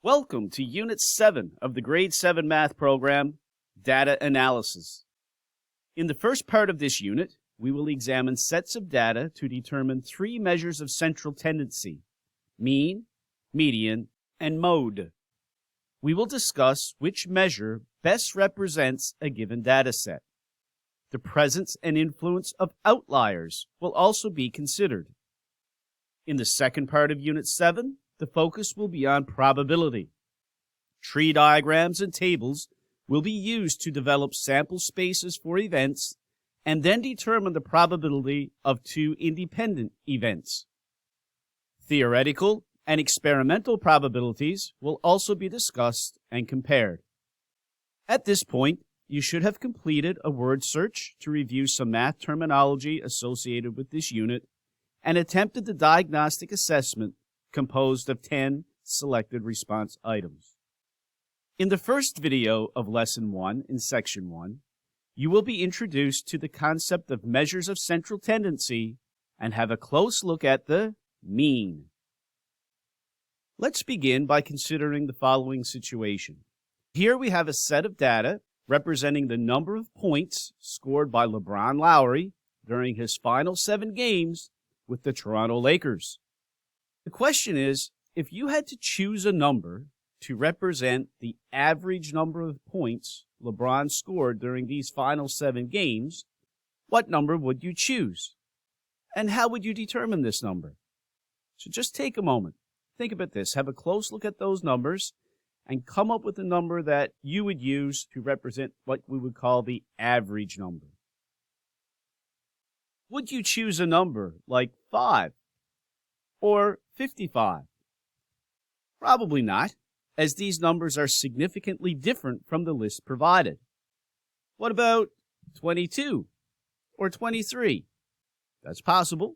Welcome to Unit 7 of the Grade 7 Math program, Data Analysis. In the first part of this unit, we will examine sets of data to determine three measures of central tendency: mean, median, and mode. We will discuss which measure best represents a given data set. The presence and influence of outliers will also be considered. In the second part of Unit 7, the focus will be on probability. Tree diagrams and tables will be used to develop sample spaces for events and then determine the probability of two independent events. Theoretical and experimental probabilities will also be discussed and compared. At this point, you should have completed a word search to review some math terminology associated with this unit and attempted the diagnostic assessment composed of 10 selected response items. In the first video of Lesson 1 in Section 1, you will be introduced to the concept of measures of central tendency and have a close look at the mean. Let's begin by considering the following situation. Here we have a set of data representing the number of points scored by LeBron Lowry during his final 7 games with the Toronto Lakers. The question is, if you had to choose a number to represent the average number of points LeBron scored during these final 7 games, what number would you choose? And how would you determine this number? So just take a moment. Think about this. Have a close look at those numbers and come up with a number that you would use to represent what we would call the average number. Would you choose a number like 5 or 55? Probably not, as these numbers are significantly different from the list provided. What about 22 or 23? That's possible.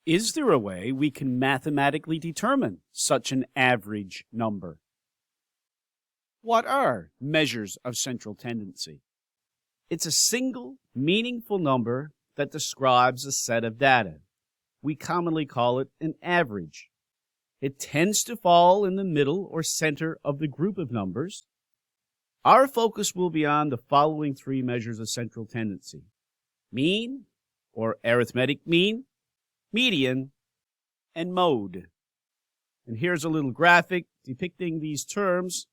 Is there a way we can mathematically determine such an average number? What are measures of central tendency? It's a single, meaningful number that describes a set of data. We commonly call it an average. It tends to fall in the middle or center of the group of numbers. Our focus will be on the following three measures of central tendency: mean, or arithmetic mean, median, and mode. And here's a little graphic depicting these terms,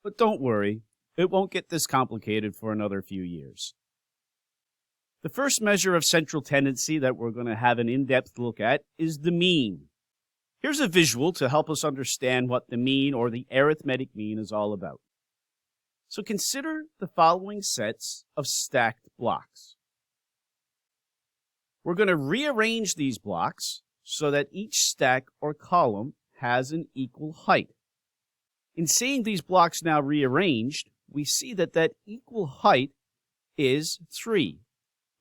but don't worry, it won't get this complicated for another few years. The first measure of central tendency that we're going to have an in-depth look at is the mean. Here's a visual to help us understand what the mean or the arithmetic mean is all about. So consider the following sets of stacked blocks. We're going to rearrange these blocks so that each stack or column has an equal height. In seeing these blocks now rearranged, we see that that equal height is 3.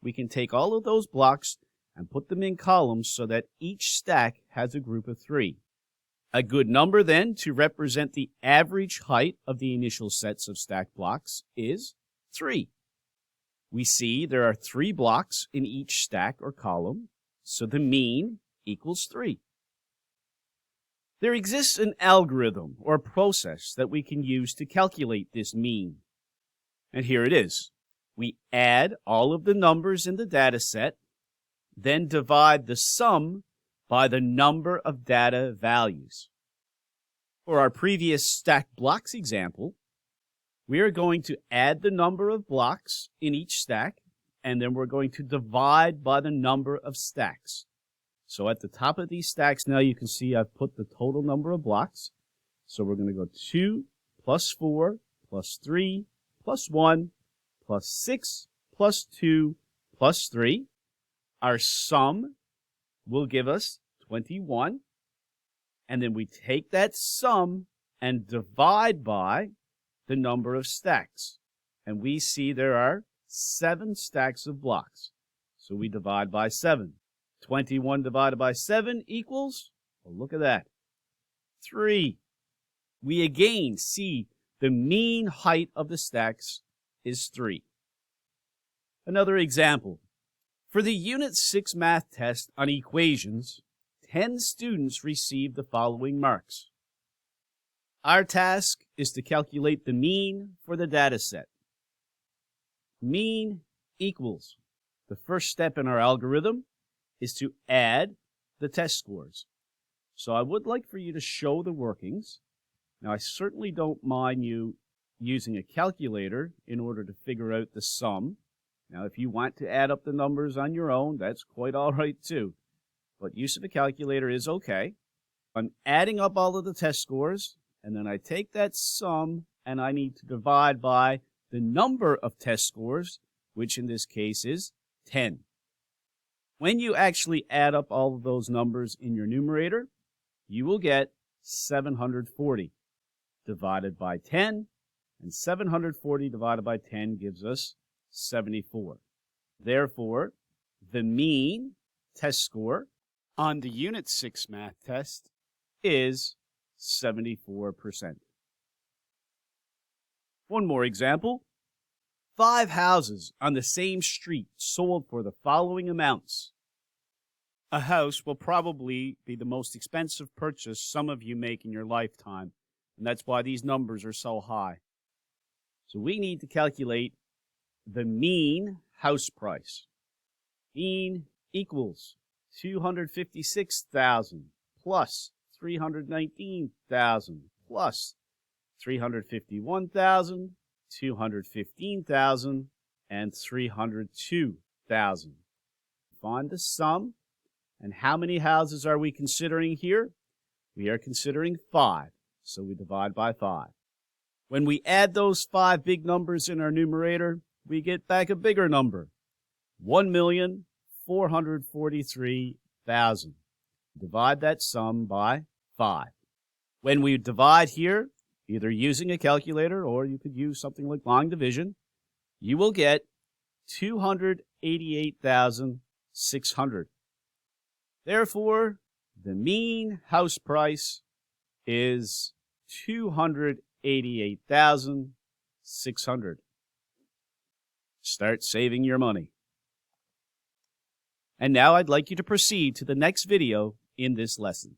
We can take all of those blocks and put them in columns so that each stack has a group of 3. A good number then to represent the average height of the initial sets of stacked blocks is 3. We see there are 3 blocks in each stack or column, so the mean equals 3. There exists an algorithm or process that we can use to calculate this mean. And here it is. We add all of the numbers in the data set, then divide the sum by the number of data values. For our previous stacked blocks example, we are going to add the number of blocks in each stack, and then we're going to divide by the number of stacks. So at the top of these stacks now you can see I've put the total number of blocks. So we're going to go 2 plus 4 plus 3 plus 1 plus 6 plus 2 plus 3. Our sum will give us 21. And then we take that sum and divide by the number of stacks. And we see there are 7 stacks of blocks. So we divide by 7. 21 divided by 7 equals, well, look at that, 3. We again see the mean height of the stacks is 3. Another example. For the Unit 6 math test on equations, 10 students received the following marks: Our task is to calculate the mean for the data set. Mean equals. The first step in our algorithm is to add the test scores. So I would like for you to show the workings. Now, I certainly don't mind you using a calculator in order to figure out the sum. Now, if you want to add up the numbers on your own, that's quite all right too. But use of a calculator is okay. I'm adding up all of the test scores, and then I take that sum and I need to divide by the number of test scores, which in this case is 10. When you actually add up all of those numbers in your numerator, you will get 740 divided by 10, and 740 divided by 10 gives us 74. Therefore, the mean test score on the Unit 6 math test is 74%. One more example. 5 houses on the same street sold for the following amounts. A house will probably be the most expensive purchase some of you make in your lifetime, and that's why these numbers are so high. So we need to calculate the mean house price. Mean equals 256,000 plus 319,000 plus 351,000, 215,000, and 302,000. Find the sum. And how many houses are we considering here? We are considering 5, so we divide by 5. When we add those 5 big numbers in our numerator, we get back a bigger number, 1,443,000. Divide that sum by 5. When we divide here, either using a calculator or you could use something like long division, you will get 288,600. Therefore, the mean house price is 288,600. Start saving your money. And now I'd like you to proceed to the next video in this lesson.